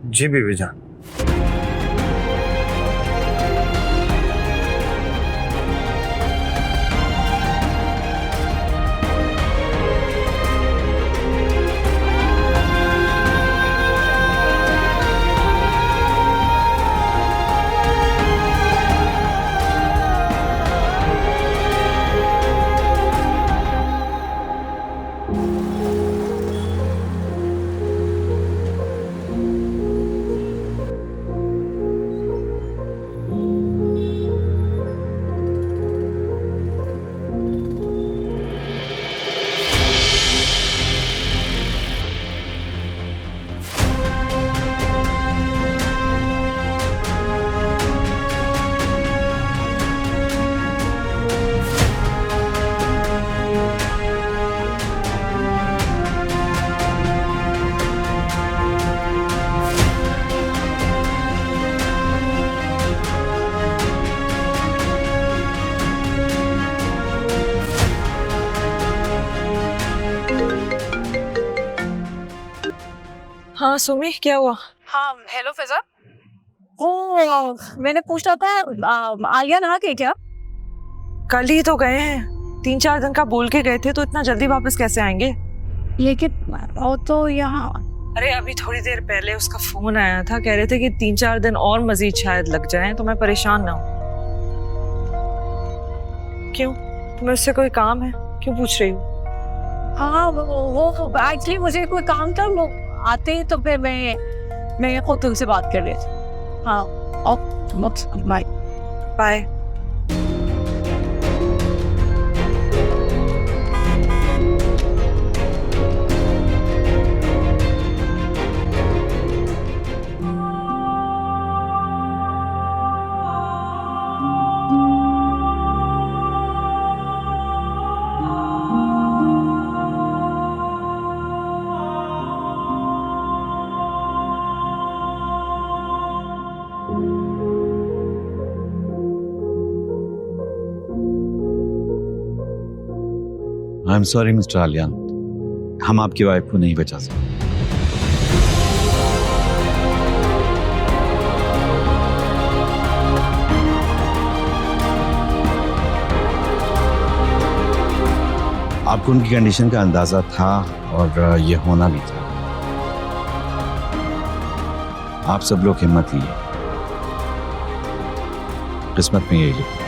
जी बीवी जान। हाँ सुमी, क्या हुआ? हाँ हेलो फिजा। ओ मैंने पूछा था आलिया नहा के क्या? कल ही तो गए हैं, 3-4 दिन का बोल के गए थे, तो इतना जल्दी वापस कैसे आएंगे? लेकिन वो तो यहाँ। अरे अभी थोड़ी देर पहले उसका फोन आया था, कह रहे थे कि 3-4 दिन और मजीद शायद लग जाएं, तो मैं परेशान ना हूँ। क्यों, तुम्हें उससे कोई काम है? क्यों पूछ रही हो? हाँ वो एक्चुअली मुझे कोई काम था, वो आते तो फिर मैं खुद तुमसे बात कर रही थी। हाँ okay bye bye. I am sorry mister Aliyan, हम आपकी वाइफ को नहीं बचा सकते। आपको उनकी कंडीशन का अंदाजा था और ये होना भी था। आप सब लोग हिम्मत लिए, किस्मत में यही लिखा।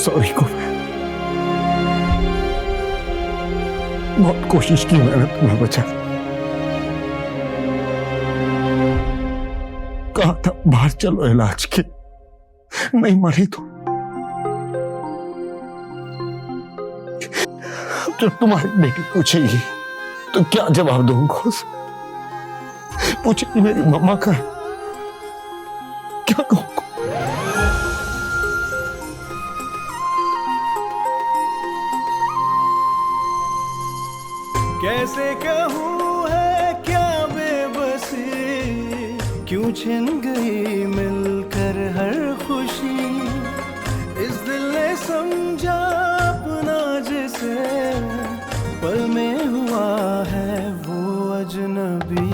सॉरी को बहुत कोशिश की मैंने तुम्हें बचाने। कहा था बाहर चलो इलाज के, नहीं मरी तो जब तुम्हारी बेटी पूछेगी तो क्या जवाब दूंगा? पूछेगी मेरी मम्मा का, क्या कहूंगा? कैसे कहूँ है क्या बेबसी छिन गई मिलकर हर खुशी, इस दिल ने समझा अपना जिसे, पल में हुआ है वो अजनबी।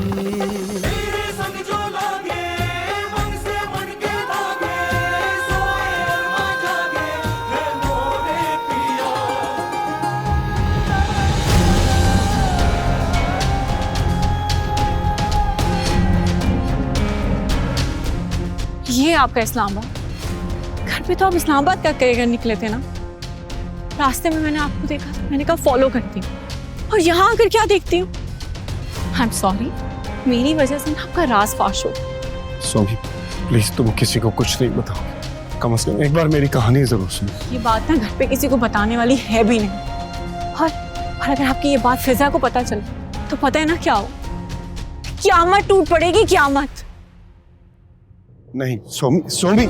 ये आपका इस्लामाबाद। घर पे तो आप इस्लामाबाद का करेगा निकले थे ना। रास्ते में मैंने आपको देखा था, मैंने कहा फॉलो करती हूँ, और यहाँ आकर क्या देखती हूँ। आई एम सॉरी, मेरी वजह से ना आपका राज फाश हो। सोमी प्लीज तुम किसी को कुछ नहीं बताओ, कम से कम एक बार मेरी कहानी जरूर सुनो। ये बात ना घर पे किसी को बताने वाली है भी नहीं। और अगर आपकी ये बात फिजा को पता चले तो पता है ना क्या हो, क़यामत टूट पड़ेगी, क़यामत। नहीं सोमी, सोमी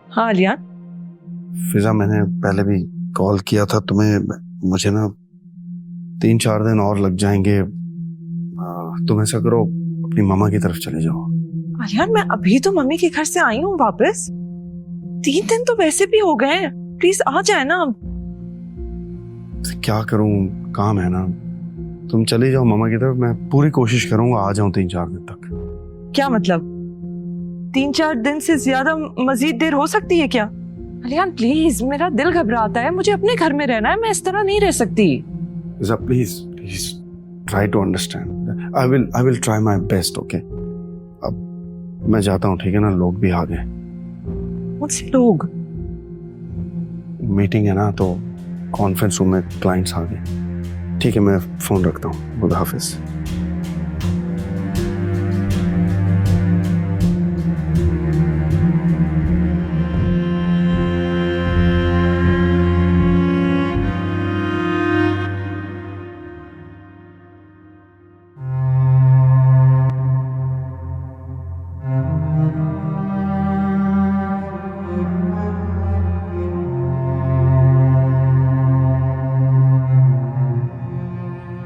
हाँ आलिया, फिजा मैंने पहले भी कॉल किया था तुम्हें, मुझे ना 3-4 दिन और लग जाएंगे। तुम ऐसा करो अपनी मामा की तरफ चले जाओ। आलिया मैं अभी तो मम्मी के घर से आई हूँ वापस, 3 दिन तो वैसे भी हो गए हैं, प्लीज आ जाए ना अब। क्या करूं, काम है ना। तुम चले जाओ मामा की तरफ, मैं पूरी कोशिश करूंगा आ जाऊं 3-4 दिन तक। क्या मतलब 3-4 दिन से ज्यादा मजीद देर हो सकती है क्या? अलियान प्लीज, मेरा दिल घबराता है, मुझे अपने घर में रहना है, मैं इस तरह नहीं रह सकती। Please please try to understand. I will try my best, okay. अब मैं जाता हूँ, ठीक है ना। लोग भी आ गए। कौन से लोग? मीटिंग है ना, तो कॉन्फ्रेंस रूम में क्लाइंट्स आ गए। ठीक है, मैं फोन रखता हूँ। खुदा हाफिज।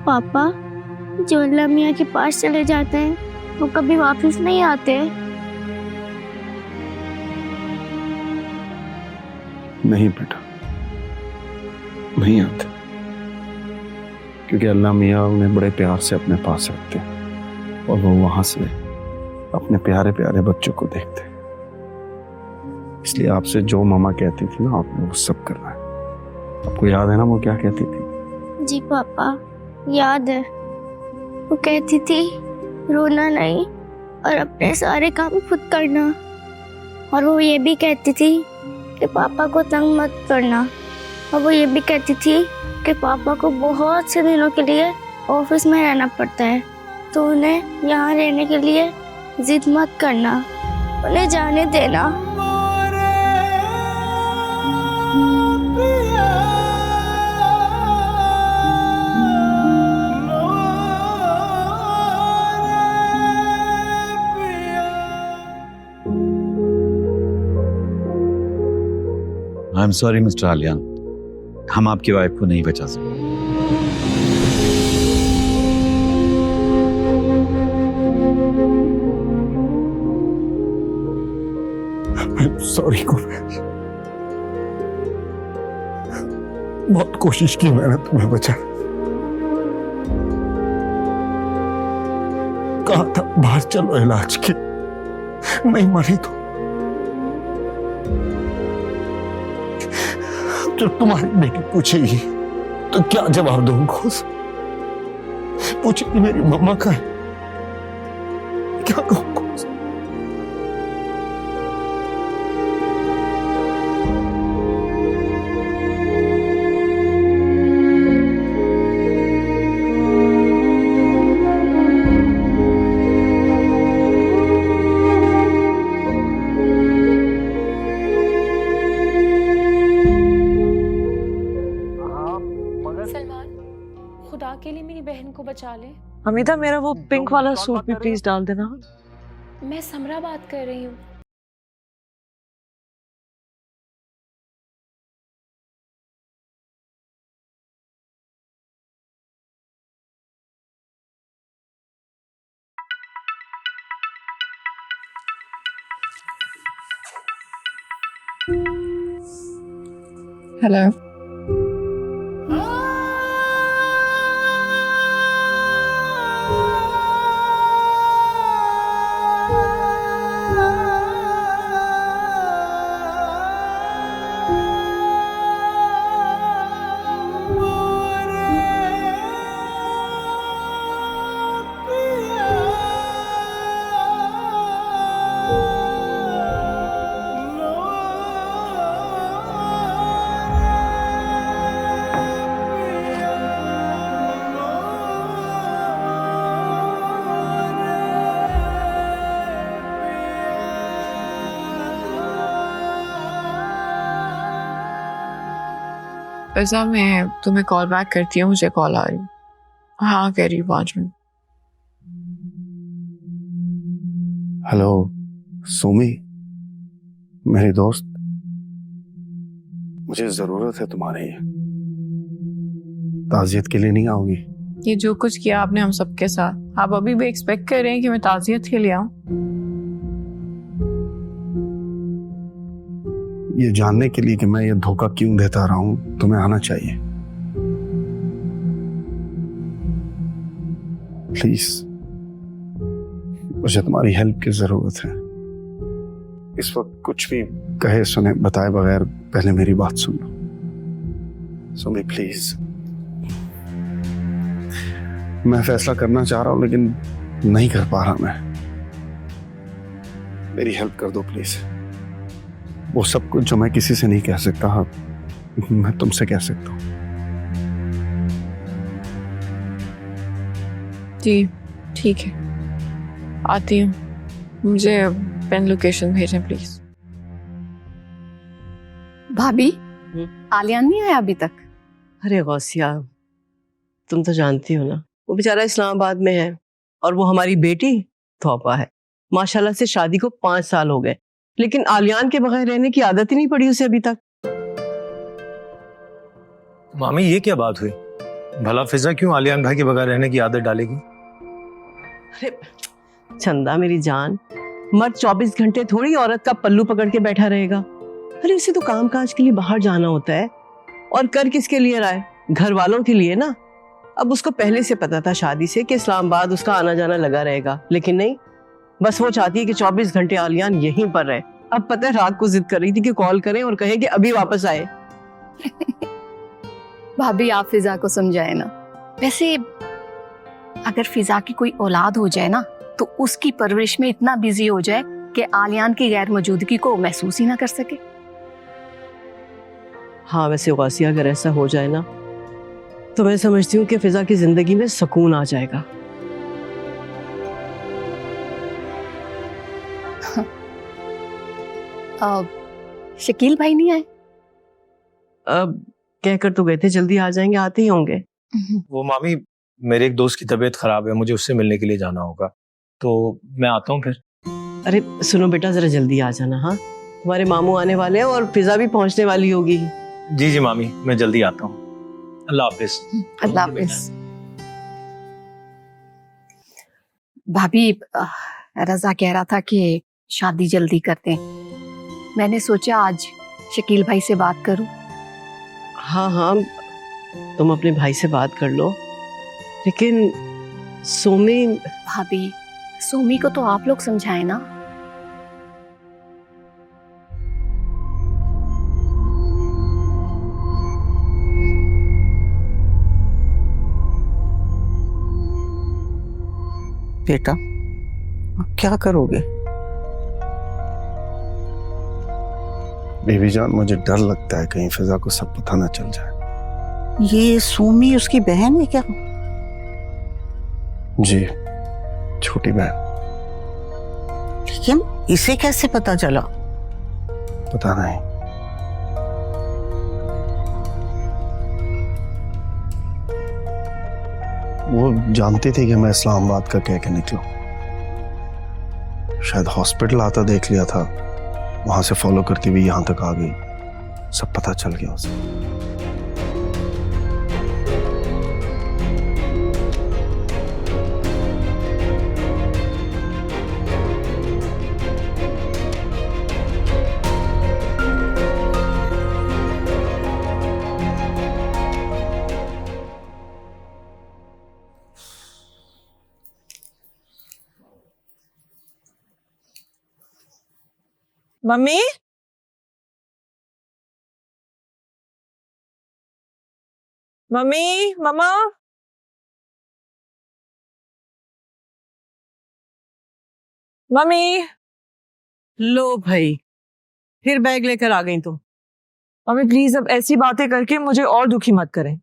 पापा जो अल्लाह मियाँ के पास चले जाते हैं वो कभी वापस नहीं आते। नहीं बेटा, नहीं आते, क्योंकि अल्लाह मियाँ उन्हें बड़े प्यार से अपने पास रखते हैं और वो वहां से अपने प्यारे प्यारे बच्चों को देखते हैं। इसलिए आपसे जो मामा कहती थी ना, आपने वो सब करना है। आपको याद है ना वो क्या कहती थी? जी पापा याद है, वो कहती थी रोना नहीं और अपने सारे काम खुद करना। और वो ये भी कहती थी कि पापा को तंग मत करना। और वो ये भी कहती थी कि पापा को बहुत से दिनों के लिए ऑफिस में रहना पड़ता है, तो उन्हें यहाँ रहने के लिए जिद मत करना, उन्हें जाने देना। आई एम सॉरी मिस्टर आलियान, हम आपकी वाइफ को नहीं बचा सकते। सॉरी को बहुत कोशिश की मैंने तुम्हें बचाने। कहा था बाहर चलो इलाज के, नहीं मानी तो जब तुम्हारी बेटी पूछेगी तो क्या जवाब दूंगा? पूछेगी मेरी मम्मा का है, क्या कहूंगा? खुदा के लिए मेरी बहन को बचा ले। हमीदा मेरा वो पिंक वाला सूट भी प्लीज डाल देना। मैं समरा बात कर रही हूँ। हेलो। ऐसा मैं तुम्हें कॉल बैक करती हूँ, मुझे कॉल आ रही है। हाँ कह रही हूँ 5 मिनट। हेलो सोमी, मेरी दोस्त, मुझे जरूरत है तुम्हारी। ताजियत के लिए नहीं आओगी? ये जो कुछ किया आपने हम सबके साथ, आप अभी भी एक्सपेक्ट कर रहे हैं कि मैं ताजियत के लिए आऊँ? ये जानने के लिए कि मैं ये धोखा क्यों देता रहा हूं, तुम्हें आना चाहिए। प्लीज, मुझे तुम्हारी हेल्प की जरूरत है। इस वक्त कुछ भी कहे सुने बताए बगैर पहले मेरी बात सुन लो। सोमी प्लीज, मैं फैसला करना चाह रहा हूं लेकिन नहीं कर पा रहा। मैं, मेरी हेल्प कर दो प्लीज। वो सब कुछ जो मैं किसी से नहीं कह सकता, मैं तुमसे कह सकता हूँ। जी ठीक है, आती हूँ। मुझे पेन लोकेशन भेजें प्लीज। भाभी, आलियान नहीं आया अभी तक? अरे गौसिया, तुम तो जानती हो ना, वो बेचारा इस्लामाबाद में है और वो हमारी बेटी तौबा है। माशाल्लाह से शादी को 5 साल हो गए, लेकिन आलियान के बगैर रहने की आदत ही नहीं पड़ी उसे अभी तक। मामी ये क्या बात हुई? भला फिजा क्यों आलियान भाई के बगैर रहने की आदत डालेगी? अरे चंदा मेरी जान, मर्द 24 घंटे थोड़ी औरत का पल्लू पकड़ के बैठा रहेगा। अरे उसे तो काम काज के लिए बाहर जाना होता है, और कर किसके लिए रहा है? घर वालों के लिए ना। अब उसको पहले से पता था शादी से कि इस्लामाबाद उसका आना जाना लगा रहेगा, लेकिन नहीं, बस वो चाहती है कि 24 घंटे आलियान यहीं पर रहे। अब पता है रात को जिद कर रही थी कि कॉल करें और कहें कि अभी वापस आए। भाभी आप फिजा को समझाए ना। वैसे अगर फिजा की कोई औलाद हो जाए ना, तो उसकी परवरिश में इतना बिजी हो जाए कि आलियान की गैर मौजूदगी को महसूस ही ना कर सके। हाँ वैसे गौसिया, अगर ऐसा हो जाए ना, तो मैं समझती हूँ कि फिजा की जिंदगी में सुकून आ जाएगा। शकील भाई नहीं आए? अब कहकर तो गए थे जल्दी आ जाएंगे, आते ही होंगे। वो मामी, मेरे एक दोस्त की तबीयत खराब है, मुझे उससे मिलने के लिए जाना होगा, तो मैं आता हूँ फिर। अरे सुनो बेटा, जरा जल्दी आ जाना। हाँ, तुम्हारे मामू आने वाले हैं और फिजा भी पहुंचने वाली होगी। जी जी मामी, मैं जल्दी आता हूँ। अल्लाह हाफिज। अल्लाह हाफिज। भाभी, रजा कह रहा था कि शादी जल्दी करते हैं। मैंने सोचा आज शकील भाई से बात करूं। हाँ हाँ, तुम अपने भाई से बात कर लो, लेकिन सोमी। भाभी, सोमी को तो आप लोग समझाए ना। बेटा, अब क्या करोगे? बेबी जान, मुझे डर लगता है कहीं फिजा को सब पता ना चल जाए। ये सोमी उसकी बहन है क्या? जी, छोटी बहन। लेकिन इसे कैसे पता चला? पता नहीं। वो जानती थी कि मैं इस्लामाबाद का कह के निकला। शायद हॉस्पिटल आता देख लिया था, वहां से फॉलो करती हुई यहां तक आ गई। सब पता चल गया उसे। मम्मी, मम्मी, मम्मा। मम्मी। लो भाई, फिर बैग लेकर आ गई तुम। मम्मी प्लीज अब ऐसी बातें करके मुझे और दुखी मत करें।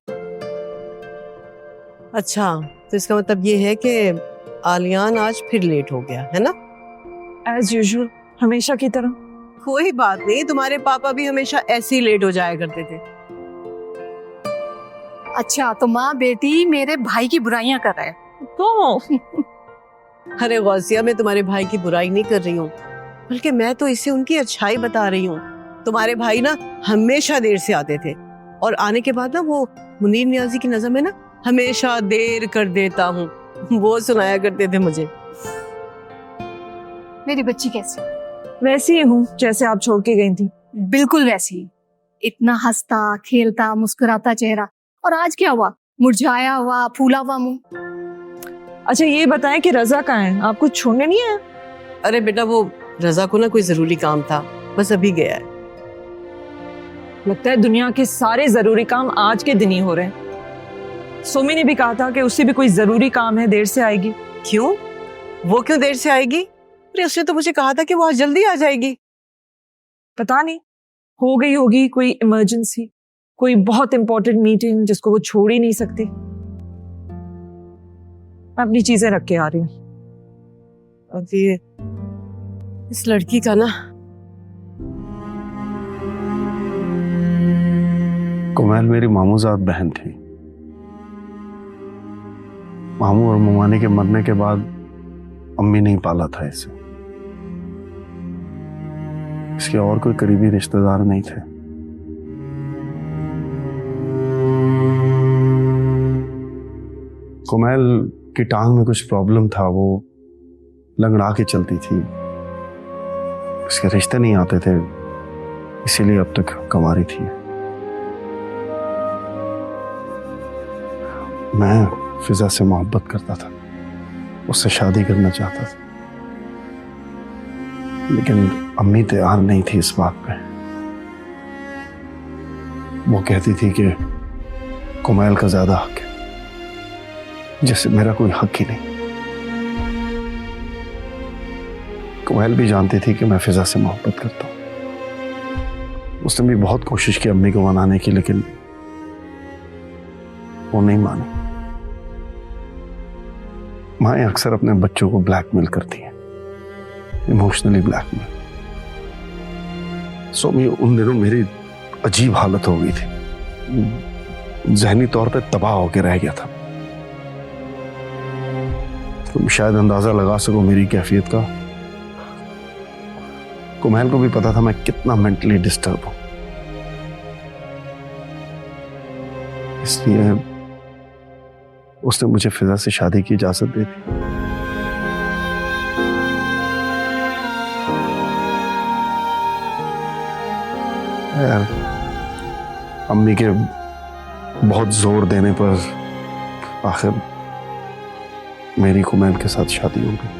अच्छा, तो इसका मतलब ये है कि आलियान आज फिर लेट हो गया है ना? एज यूजुअल, हमेशा की तरह। कोई बात नहीं, तुम्हारे पापा भी हमेशा ऐसे ही लेट हो जाया करते थे। अच्छा, तो माँ बेटी मेरे भाई की बुराइयां कर रहे हैं। तो अरे गौसिया, मैं तुम्हारे भाई की बुराई नहीं कर रही हूँ, बल्कि मैं तो इससे उनकी अच्छाई बता रही हूँ। तुम्हारे भाई ना हमेशा देर से आते थे, और आने के बाद ना वो मुनीर नियाजी की नज़र में ना हमेशा देर कर देता हूँ, वो सुनाया करते थे मुझे। मेरी बच्ची कैसी? वैसी ही हूँ जैसे आप छोड़ के गई थी। बिल्कुल वैसी ही। इतना हंसता खेलता मुस्कुराता चेहरा, और आज क्या हुआ? मुरझाया हुआ फूला हुआ मुंह। अच्छा ये बताएं कि रजा कहाँ है? आपको छोड़ने नहीं आया? अरे बेटा, वो रजा को ना कोई जरूरी काम था, बस अभी गया है। लगता है दुनिया के सारे जरूरी काम आज के दिन ही हो रहे हैं। सोमी ने भी कहा था कि उससे भी कोई जरूरी काम है, देर से आएगी। क्यों? वो क्यों देर से आएगी? अरे उसने तो मुझे कहा था कि वो आज जल्दी आ जाएगी। पता नहीं, हो गई होगी कोई इमरजेंसी, कोई बहुत इंपॉर्टेंट मीटिंग जिसको वो छोड़ ही नहीं सकती। मैं अपनी चीजें रख के आ रही हूँ। अब ये इस लड़की का ना, कुमैल मेरी मामूजात बहन थी। मामू और मुमानी के मरने के बाद अम्मी ने ही पाला था इसे। इसके और कोई करीबी रिश्तेदार नहीं थे। कुमैल की टांग में कुछ प्रॉब्लम था, वो लंगड़ा के चलती थी। इसके रिश्ते नहीं आते थे, इसीलिए अब तक कंवारी थी। मैं फिजा से मोहब्बत करता था, उससे शादी करना चाहता था, लेकिन अम्मी तैयार नहीं थी इस बात पे। वो कहती थी कि कुमैल का ज्यादा हक है, जैसे मेरा कोई हक ही नहीं। कुमैल भी जानती थी कि मैं फिजा से मोहब्बत करता हूं। उसने भी बहुत कोशिश की अम्मी को मनाने की, लेकिन वो नहीं मानी। माएं अक्सर अपने बच्चों को ब्लैकमेल करती हैं, इमोशनली ब्लैकमेल। सोमी उन दिनों मेरी अजीब हालत हो गई थी, जहनी तौर पे तबाह होकर रह गया था। तुम शायद अंदाजा लगा सको मेरी कैफियत का। कुमैल को भी पता था मैं कितना मेंटली डिस्टर्ब हूं, इसलिए उसने मुझे फिजा से शादी की इजाजत दे दी। यार, अम्मी के बहुत जोर देने पर आखिर मेरी कुमैल के साथ शादी हो गई,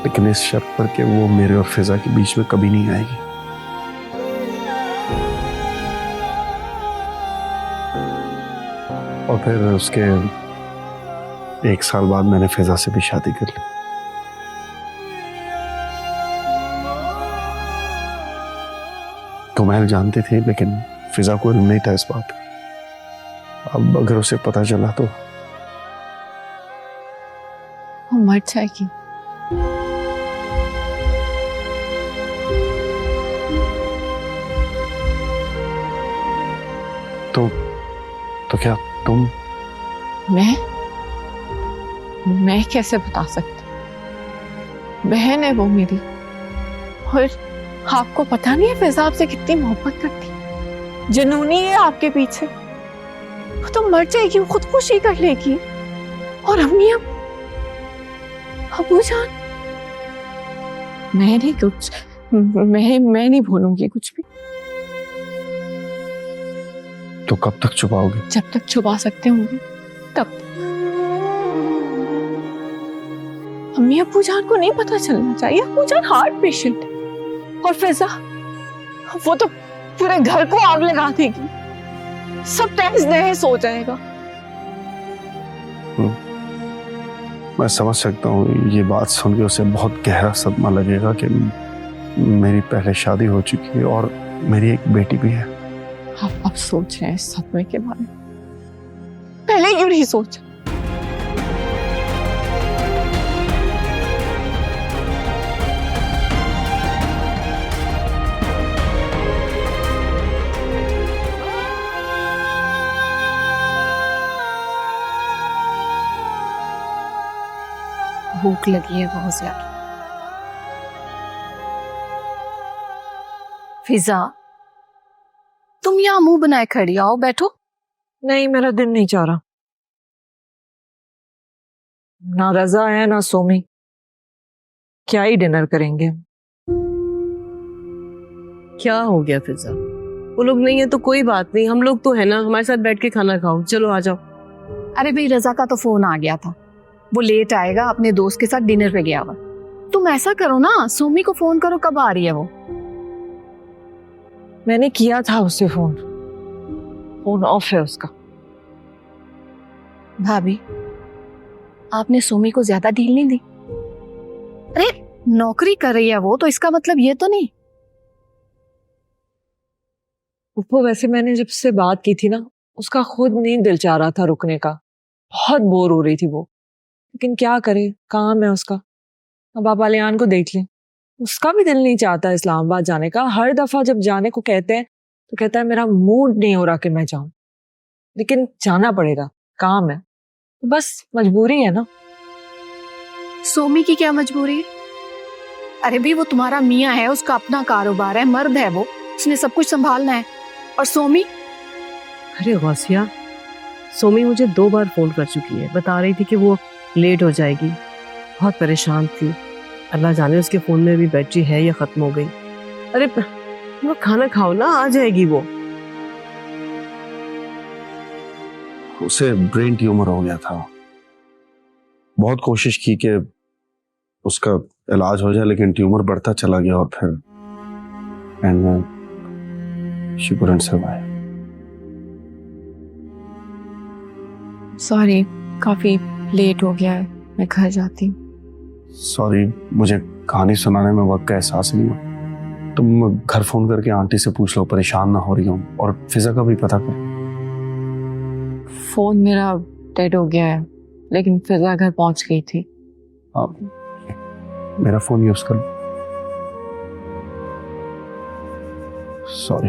लेकिन इस शर्त पर कि वो मेरे और फिजा के बीच में कभी नहीं आएगी। और फिर उसके 1 साल बाद मैंने फिजा से भी शादी कर ली। कुमैल जानती थी, लेकिन फिजा को इल्म नहीं था इस बात का। अब अगर उसे पता चला तो वो मर जाएगी। तो क्या तुम? मैं कैसे बता सकती? बहन है वो मेरी, और आपको पता नहीं है फिजा आपसे कितनी मोहब्बत करती, जुनूनी है आपके पीछे। वो तो मर जाएगी, वो खुदकुशी कर लेगी। और अम्मी अबू जान, मैं नहीं कुछ, मैं नहीं भूलूंगी कुछ भी। तो कब तक छुपाओगे? जब तक छुपा सकते होंगे तब। अम्मी अब्बू जान को नहीं पता चलना चाहिए। अब्बू जान हार्ट पेशेंट है, और फिजा, वो तो पूरे घर को आग लगा देगी, सब तहस नहस हो जाएगा। मैं समझ सकता हूँ, ये बात सुन के उसे बहुत गहरा सदमा लगेगा कि मेरी पहले शादी हो चुकी है और मेरी एक बेटी भी है। आप अब सोच रहे हैं इस सदमे के बारे में, पहले क्यों नहीं सोचा? भूख लगी है बहुत ज्यादा। फिजा, तुम यहाँ मुंह बनाए खड़ी, आओ बैठो। नहीं, मेरा दिन नहीं चाह रहा। ना रजा है ना सोमी, क्या ही डिनर करेंगे। क्या हो गया फिजा? वो लोग नहीं है तो कोई बात नहीं, हम लोग तो है ना, हमारे साथ बैठ के खाना खाओ। चलो आ जाओ। अरे भाई, रजा का तो फोन आ गया था, वो लेट आएगा, अपने दोस्त के साथ डिनर पे गया हुआ। तुम ऐसा करो ना, सोमी को फोन करो, कब आ रही है वो? मैंने किया था उसे फोन, फोन ऑफ है उसका। भाभी, आपने सोमी को ज्यादा डील नहीं दी? अरे नौकरी कर रही है वो, तो इसका मतलब ये तो नहीं। वो वैसे मैंने जब से बात की थी ना, उसका खुद नहीं दिल चाह रहा था रुकने का, बहुत बोर हो रही थी वो। लेकिन क्या करे, काम है उसका। अब आप आलियान को देख लें, उसका भी दिल नहीं चाहता इस्लामाबाद जाने का। हर दफा जब जाने को कहते हैं तो कहता है मेरा मूड नहीं हो रहा कि मैं जाऊं, लेकिन जाना पड़ेगा, काम है, तो बस मजबूरी है ना। सोमी की क्या मजबूरी है? अरे भी वो तुम्हारा मियाँ है, उसका अपना कारोबार है, मर्द है वो, उसने सब कुछ संभालना है। और सोमी, अरे गौसिया, सोमी मुझे 2 बार फोन कर चुकी है, बता रही थी कि वो लेट हो जाएगी, बहुत परेशान थी। अल्लाह जाने उसके फोन में भी बैटरी है या खत्म हो गई। अरे वो खाना खाओ ना, आ जाएगी वो। उसे ब्रेन ट्यूमर हो गया था, बहुत कोशिश की कि उसका इलाज हो जाए, लेकिन ट्यूमर बढ़ता चला गया और फिर she couldn't survive. सॉरी, काफी लेट हो गया है, मैं घर जाती हूँ। सॉरी, मुझे कहानी सुनाने में वक्त का एहसास नहीं हुआ। तुम घर फोन करके आंटी से पूछ लो, परेशान ना हो रही हूँ, और फिजा का भी पता कर। फोन मेरा डेड हो गया है, लेकिन फिजा घर पहुंच गई थी। मेरा फोन यूज कर। सॉरी।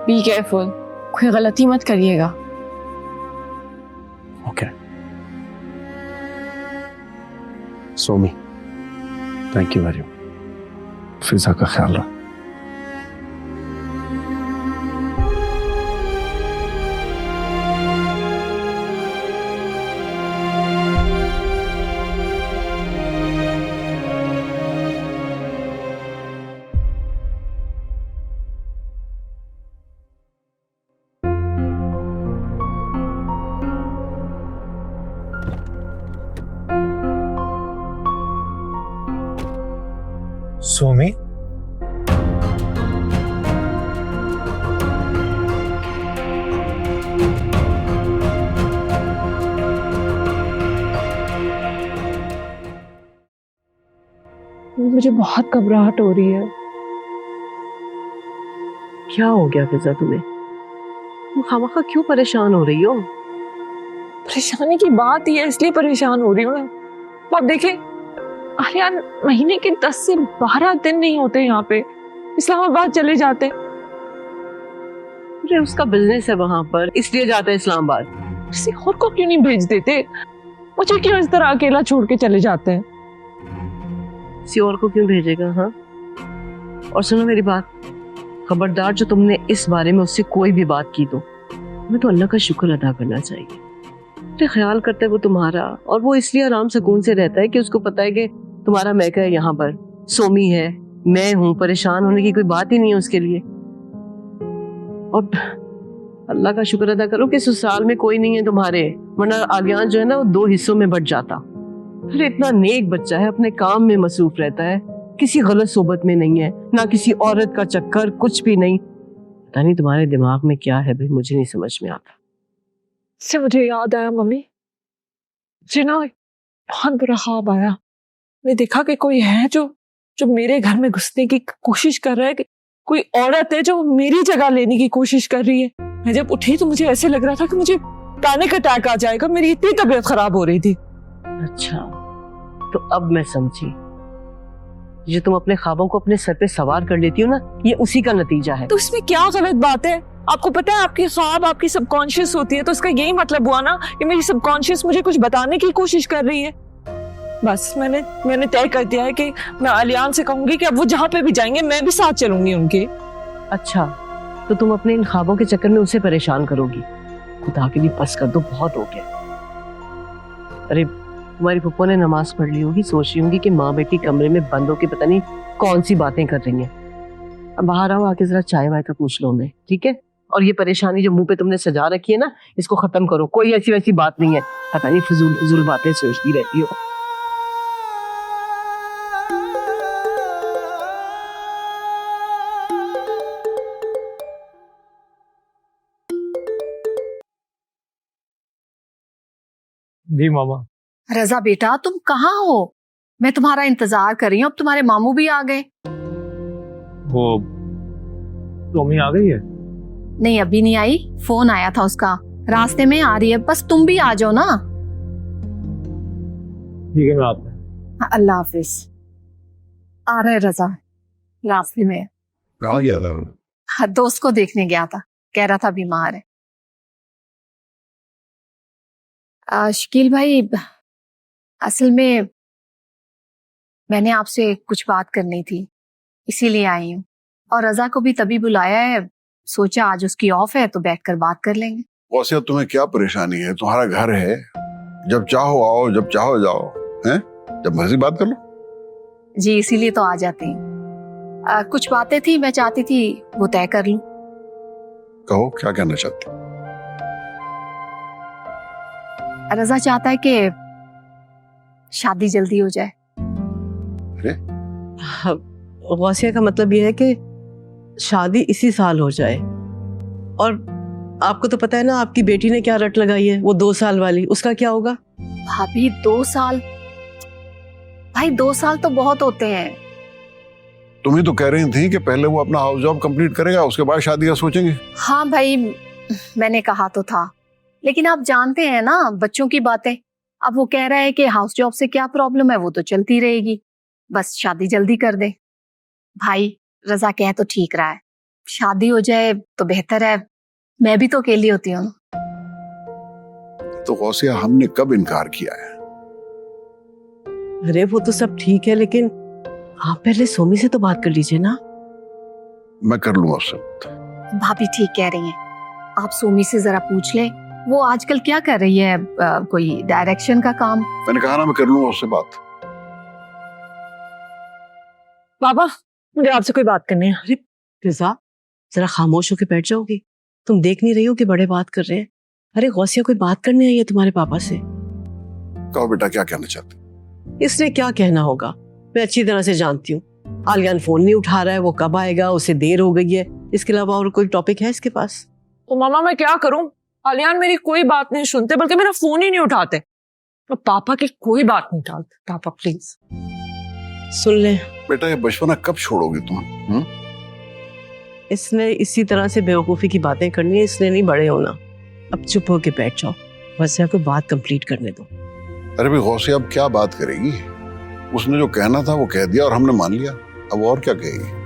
बी केयरफुल, कोई गलती मत करिएगा। Okay. Somi, thank you very much. Fiza का ख्याल रख। सोमी, मुझे बहुत घबराहट हो रही है। क्या हो गया फिजा तुम्हें? तुम खामखा क्यों परेशान हो रही हो? परेशानी की बात ही है, इसलिए परेशान हो रही हूँ ना। आप देखें, आलियान महीने के 10 से 12 दिन नहीं होते यहाँ पे, इस्लामाबाद चले जाते। अरे उसका बिजनेस है वहां पर, इसलिए जाता है इस्लामाबाद। किसी और को क्यों नहीं भेज देते? मुझे क्यों इस तरह अकेला छोड़ के चले जाते हैं? किसी और को क्यों भेजेगा? हाँ, और सुनो मेरी बात, खबरदार जो तुमने इस बारे में उससे कोई भी बात की तो हमें तो अल्लाह का शुक्र अदा करना चाहिए। तो ख्याल करता है वो तुम्हारा, और वो इसलिए आराम सुकून से रहता है कि उसको पता है कि तुम्हारा मैका है यहाँ पर, सोमी है, मैं हूँ, परेशान होने की कोई बात ही नहीं है उसके लिए। और अल्लाह का शुक्र अदा करो कि ससुराल में कोई नहीं है तुम्हारे, वरना आलियान जो है ना वो 2 हिस्सों में बट जाता। अरे इतना नेक बच्चा है, अपने काम में मसरूफ रहता है, किसी गलत सोबत में नहीं है, ना किसी औरत का चक्कर, कुछ भी नहीं। पता नहीं तुम्हारे दिमाग में क्या है भाई, मुझे नहीं समझ में आता। से मुझे याद आया मम्मी, मुझे ना बहुत बुरा ख्वाब आया। मैं देखा कि कोई है जो जो मेरे घर में घुसने की कोशिश कर रहा है, कि कोई औरत है जो मेरी जगह लेने की कोशिश कर रही है। मैं जब उठी तो मुझे ऐसे लग रहा था कि मुझे पैनिक अटैक आ जाएगा, मेरी इतनी तबीयत खराब हो रही थी। अच्छा, तो अब मैं समझी। जो तुम अपने ख्वाबों को अपने सर पे सवार कर लेती हो ना, ये उसी का नतीजा है। तो इसमें क्या गलत बात है? आपको पता है आपकी ख्वाब आपकी सबकॉन्शियस होती है, तो इसका यही मतलब हुआ ना कि मेरी सबकॉन्शियस मुझे कुछ बताने की कोशिश कर रही है। बस मैंने तय कर दिया है कि मैं आलियान से कहूंगी कि अब वो जहाँ पे भी जाएंगे मैं भी साथ चलूंगी उनके। अच्छा, तो तुम अपने इन ख्वाबों के चक्कर में उसे परेशान करोगी। खुदा के लिए बस कर दो, बहुत हो गया। अरे तुम्हारी पप्पो ने नमाज पढ़ ली होगी, सोच रही होंगी कि माँ बेटी कमरे में बंद होके पता नहीं कौन सी बातें कर रही हैं। अब बाहर आओ, आके जरा चाय वाय का पूछ लो उन्हें, ठीक है? और ये परेशानी जो मुंह पे तुमने सजा रखी है ना, इसको खत्म करो। कोई ऐसी वैसी बात नहीं है, पता नहीं फिजूल बातें सोचती रहती हो। जी मामा। रजा बेटा, तुम कहाँ हो? मैं तुम्हारा इंतजार कर रही हूँ। अब तुम्हारे मामू भी आ गए। वो टॉमी आ गई है? नहीं, अभी नहीं आई। फोन आया था उसका, रास्ते में आ रही है। बस तुम भी आ जाओ ना। ठीक है, मैं आता हूँ। अल्लाह हाफिज। आ रहे रजा, रास्ते में। कहाँ गया था? दोस्त को देखने गया था, कह रहा था बीमार है। शकील भाई, असल में मैंने आपसे कुछ बात करनी थी, इसीलिए आई हूँ। और रजा को भी तभी बुलाया है, सोचा आज उसकी ऑफ है तो बैठकर बात कर लेंगे। वैसे तुम्हें क्या परेशानी है? तुम्हारा घर है, जब चाहो आओ, जब चाहो जाओ, हैं? जब मर्जी बात कर लो। जी, इसीलिए तो आ जाते हैं। कुछ बातें थी, मैं चाहती थी वो तय कर लूं। कहो, क्या कहना चाहते? रजा चाहता है कि शादी जल्दी हो जाए। अरे गौसिया का मतलब ये है कि शादी इसी साल हो जाए। और आपको तो पता है ना आपकी बेटी ने क्या रट लगाई है, वो 2 साल वाली, उसका क्या होगा? भाभी 2 साल? भाई 2 साल तो बहुत होते हैं। तुम ही तो कह रही थी कि पहले वो अपना हाउस जॉब कंप्लीट करेगा, उसके बाद शादी का सोचेंगे। हाँ भाई, मैंने कहा तो था, लेकिन आप जानते हैं ना बच्चों की बातें। अब वो कह रहा है कि हाउस जॉब से क्या प्रॉब्लम है, वो तो चलती रहेगी, बस शादी जल्दी कर दे। भाई रजा कह तो ठीक रहा है, शादी हो जाए तो बेहतर है। मैं भी तो अकेली होती हूँ। तो गौसिया, हमने कब इनकार किया है? अरे वो तो सब ठीक है, लेकिन आप पहले सोमी से तो बात कर लीजिए ना। मैं कर लूंगा उससे। भाभी ठीक कह रही हैं, आप सोमी से जरा पूछ ले, वो आजकल क्या कर रही है, कोई डायरेक्शन का काम। मैंने कहा ना, मैं कर लूंगा उससे बात। बाबा, मुझे आपसे कोई बात करनी है। अरे फिजा, जरा खामोश होके बैठ जाओगी? तुम देख नहीं रही हो कि बड़े बात कर रहे हैं? अरे गौसिया कोई बात करने आई है तुम्हारे पापा से। कहो बेटा, क्या कहना चाहते? इसने क्या कहना होगा, मैं अच्छी तरह से जानती हूँ। आलियान फोन नहीं उठा रहा है, वो कब आएगा, उसे देर हो गई है। इसके अलावा और कोई टॉपिक है इसके पास? तो मामा मैं क्या करूं, आलियान मेरी कोई बात नहीं सुनते, बल्कि मेरा फोन ही नहीं उठाते। तो पापा की कोई बात नहीं टालते। पापा प्लीज सुन ले। बेटा, ये बचपना कब छोड़ोगी तुम? इसने इसी तरह से बेवकूफी की बातें करनी है, इसने नहीं बड़े होना। अब चुप होके बैठ जाओ, वैसे को बात कंप्लीट करने दो। अरे भाई गौसिया, अब क्या बात करेगी? उसने जो कहना था वो कह दिया और हमने मान लिया, अब और क्या कहेगी?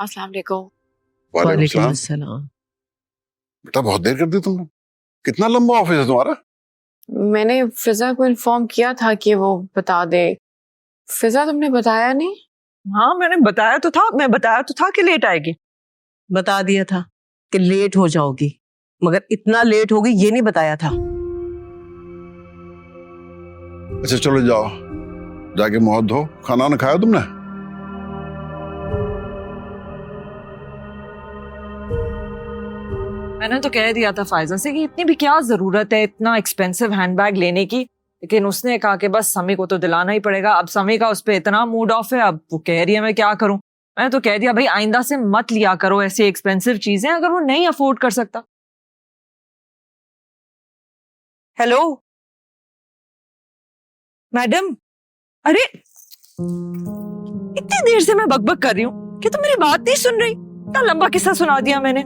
अस्सलाम वालेकुम। वालेकुम सलाम। बेटा, बहुत देर कर दी तुमने। कितना लंबा ऑफिस है तुम्हारा? मैंने फिजा को इन्फॉर्म किया था कि वो बता दे। फिजा, तुमने बताया नहीं? हाँ मैंने बताया तो था, मैं बताया तो था कि लेट आएगी। बता दिया था कि लेट हो जाओगी, मगर इतना लेट होगी ये नहीं बताया था। अच्छा चलो जाओ, जाके मुंह धो। खाना ना खाया तुमने? मैंने तो कह दिया था फायजा से कि इतनी भी क्या जरूरत है इतना एक्सपेंसिव हैंडबैग लेने की, लेकिन उसने कहा कि बस समी को तो दिलाना ही पड़ेगा। अब समी का उस पर इतना मूड ऑफ है, अब वो कह रही है मैं क्या करूं। मैंने तो कह दिया भाई आइंदा से मत लिया करो ऐसी एक्सपेंसिव चीजें अगर वो नहीं अफोर्ड कर सकता। हेलो मैडम, अरे इतनी देर से मैं बकबक कर रही हूँ कि तुम मेरी बात नहीं सुन रही। इतना लंबा किस्सा सुना दिया मैंने।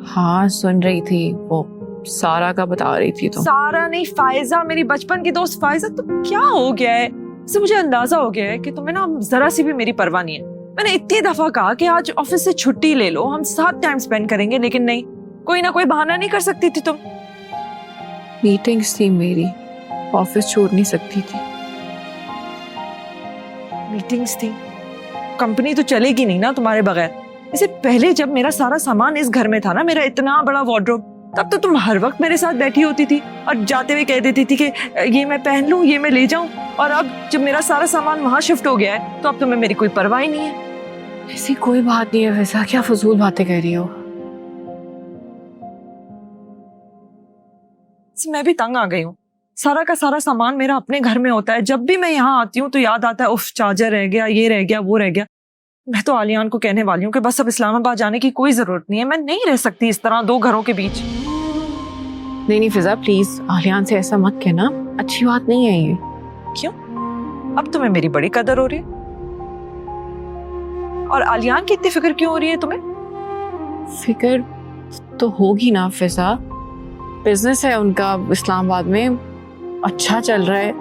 हाँ सुन रही थी, वो सारा का बता रही थी। तो सारा नहीं, फायजा, मेरी बचपन की दोस्त फायजा। तो क्या हो गया है? इससे मुझे अंदाजा हो गया है कि तुम्हें ना जरा सी भी मेरी परवाह नहीं है। मैंने इतनी दफा कहा कि आज ऑफिस से छुट्टी ले लो, हम साथ टाइम स्पेंड करेंगे, लेकिन नहीं, कोई ना कोई बहाना नहीं कर सकती थी तुम। मीटिंग्स थी मेरी, ऑफिस छोड़ नहीं सकती थी। मीटिंग्स थी, कंपनी तो चलेगी नहीं ना तुम्हारे बगैर। इससे पहले जब मेरा सारा सामान इस घर में था ना, मेरा इतना बड़ा वार्डरोब, तब तो तुम हर वक्त मेरे साथ बैठी होती थी और जाते हुए कह देती थी कि ये मैं पहन लूं, ये मैं ले जाऊं। और अब जब मेरा सारा सामान वहां शिफ्ट हो गया है तो अब तुम्हें मेरी कोई परवाह ही नहीं है। ऐसी कोई बात नहीं है वैसा, क्या फजूल बातें कर रही हो। मैं भी तंग आ गई हूँ। सारा का सारा सामान मेरा अपने घर में होता है, जब भी मैं यहाँ आती हूँ तो याद आता है उफ चार्जर रह गया, ये रह गया, वो रह गया। मैं तो आलियान को कहने वाली हूँ कि बस अब इस्लामाबाद जाने की कोई जरूरत नहीं है। मैं नहीं रह सकती इस तरह दो घरों के बीच। नहीं फिजा प्लीज, आलियान से ऐसा मत कहना, अच्छी बात नहीं है ये। क्यों? अब तुम्हें मेरी बड़ी कदर हो रही है और आलियान की इतनी फिक्र क्यों हो रही है तुम्हें? फिक्र तो होगी ना फिजा, बिजनेस है उनका इस्लामाबाद में, अच्छा चल रहा है।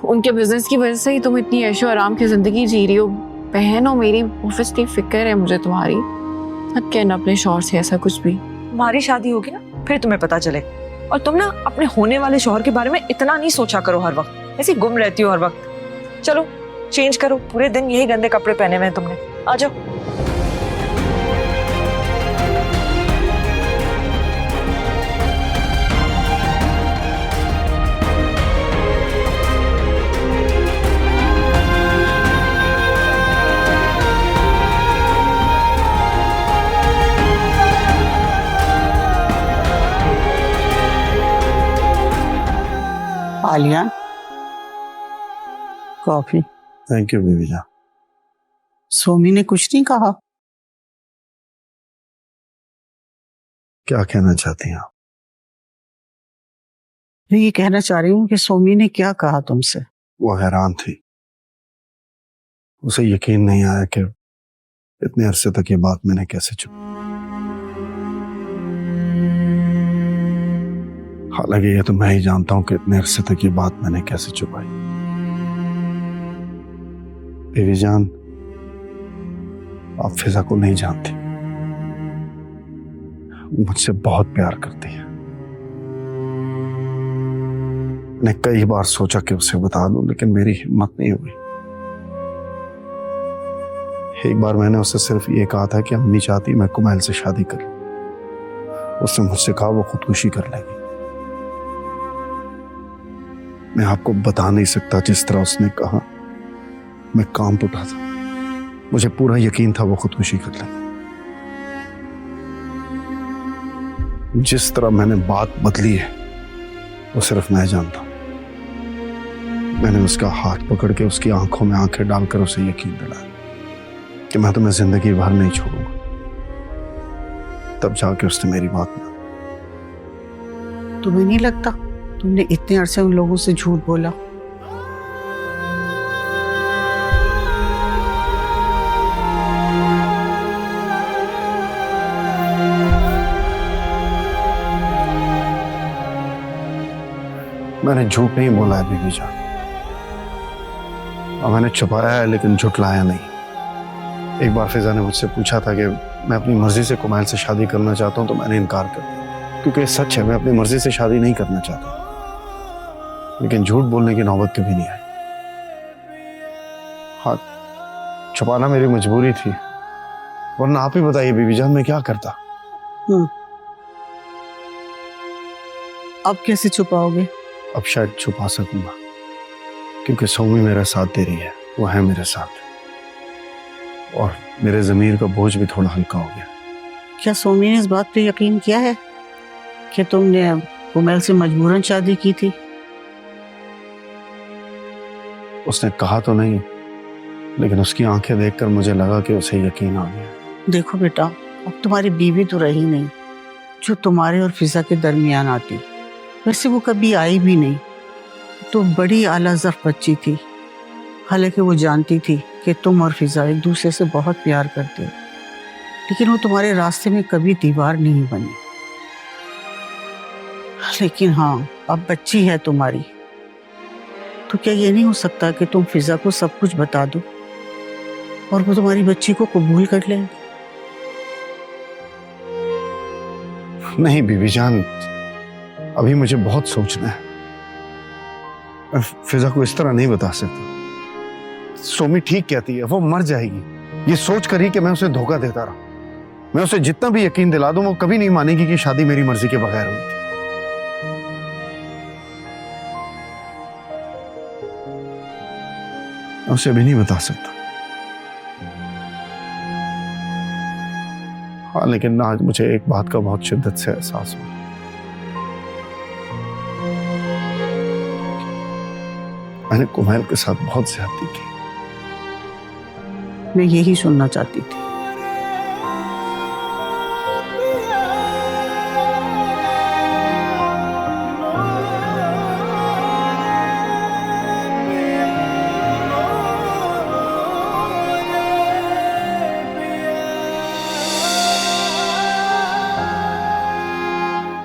उनके बिजनेस की वजह से ही तुम इतनी ऐशो आराम की जिंदगी जी रही हो। बहन हो मेरी, ऑब्वियसली फिक्र है मुझे तुम्हारी। मत कहना अपने शौहर से ऐसा कुछ भी। तुम्हारी शादी होगी ना फिर तुम्हें पता चले। और तुम ना अपने होने वाले शौहर के बारे में इतना नहीं सोचा करो हर वक्त, ऐसी गुम रहती हो हर वक्त। चलो चेंज करो, पूरे दिन यही गंदे कपड़े पहने हुए हैं तुमने। आ जाओ। आलियान, कॉफी। थैंक यू बीबी जान। सोमी ने कुछ नहीं कहा? क्या कहना चाहती हैं आप? मैं ये कहना चाह रही हूँ कि सोमी ने क्या कहा तुमसे? वो हैरान थी, उसे यकीन नहीं आया कि इतने अरसे तक ये बात मैंने कैसे छुपी। हालांकि ये तो मैं ही जानता हूं कि इतने अरसे तक ये बात मैंने कैसे छुपाई। बीवी जान, आप फिजा को नहीं जानती, मुझसे बहुत प्यार करती है। मैंने कई बार सोचा कि उसे बता दूं, लेकिन मेरी हिम्मत नहीं हुई। एक बार मैंने उससे सिर्फ ये कहा था कि अम्मी चाहती मैं कुमैल से शादी कर लूं। उसने मुझसे कहा वो खुदकुशी कर लेगी। मैं आपको बता नहीं सकता जिस तरह उसने कहा, मैं कांप उठा था। मुझे पूरा यकीन था वो खुदकुशी कर लेगी। जिस तरह मैंने बात बदली है वो सिर्फ मैं जानता हूं। मैंने उसका हाथ पकड़ के उसकी आंखों में आंखें डालकर उसे यकीन दिलाया कि मैं तुम्हें जिंदगी भर नहीं छोड़ूंगा। तब जाके उसने मेरी बात मानी। तुम्हें नहीं लगता तुमने इतने अरसे उन लोगों से झूठ बोला? मैंने झूठ नहीं बोला है बीबी जान, और मैंने छुपाया है लेकिन झुठलाया नहीं। एक बार फिजा ने मुझसे पूछा था कि मैं अपनी मर्जी से कुमैल से शादी करना चाहता हूं, तो मैंने इनकार कर दिया, क्योंकि सच है मैं अपनी मर्जी से शादी नहीं करना चाहता। लेकिन झूठ बोलने की नौबत कभी नहीं आई। हाँ, छुपाना मेरी मजबूरी थी, वरना आप ही बताइए बीबी जान मैं क्या करता। अब कैसे छुपाओगे? अब शायद छुपा सकूंगा, क्योंकि सोमी मेरा साथ दे रही है, वो है मेरे साथ, और मेरे जमीर का बोझ भी थोड़ा हल्का हो गया। क्या सोमी ने इस बात पे यकीन किया है कि तुमने कुमैल से मजबूरन शादी की थी? उसने कहा तो नहीं, लेकिन उसकी आंखें देखकर मुझे लगा कि उसे यकीन आ गया। देखो बेटा, अब तुम्हारी बीवी तो रही नहीं जो तुम्हारे और फिजा के दरमियान आती। वैसे वो कभी आई भी नहीं। तो बड़ी आला ज़र्फ बच्ची थी। हालांकि वो जानती थी कि तुम और फिजा एक दूसरे से बहुत प्यार करते हो, लेकिन वो तुम्हारे रास्ते में कभी दीवार नहीं बनी। लेकिन हाँ, अब बच्ची है तुम्हारी, तो क्या ये नहीं हो सकता कि तुम फिजा को सब कुछ बता दो और वो तुम्हारी बच्ची को कबूल कर ले? नहीं बीबी जान, अभी मुझे बहुत सोचना है। मैं फिजा को इस तरह नहीं बता सकता। सोमी ठीक कहती है, वो मर जाएगी। ये सोच कर ही कि मैं उसे धोखा देता रहा। मैं उसे जितना भी यकीन दिला दूं, वो कभी नहीं मानेगी कि शादी मेरी मर्जी के बगैर हुई थी। मैं उसे भी नहीं बता सकता। हाँ, लेकिन आज मुझे एक बात का बहुत शिद्दत से एहसास हुआ। मैंने कुमैल के साथ बहुत ज्यादती की। मैं यही सुनना चाहती थी।